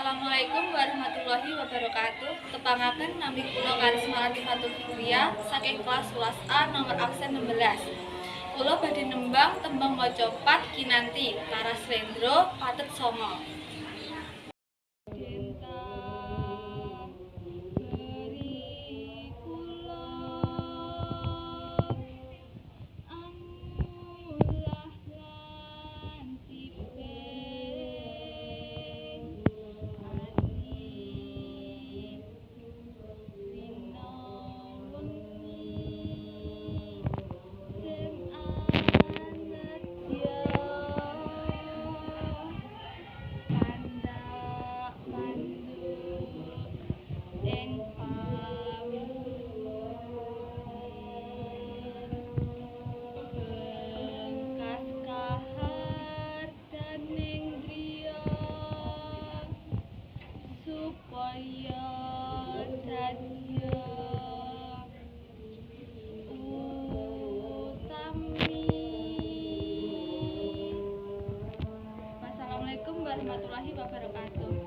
Assalamualaikum warahmatullahi wabarakatuh. Tepangaken nami kula Karisma Atifatul Fikriah saking kelas 11 A nomor absen 16. Kula badhe nembang tembang maca pat kinanti Taras Lendro Patet Songo. Supaya dadya utami. Wassalamualaikum warahmatullahi wabarakatuh.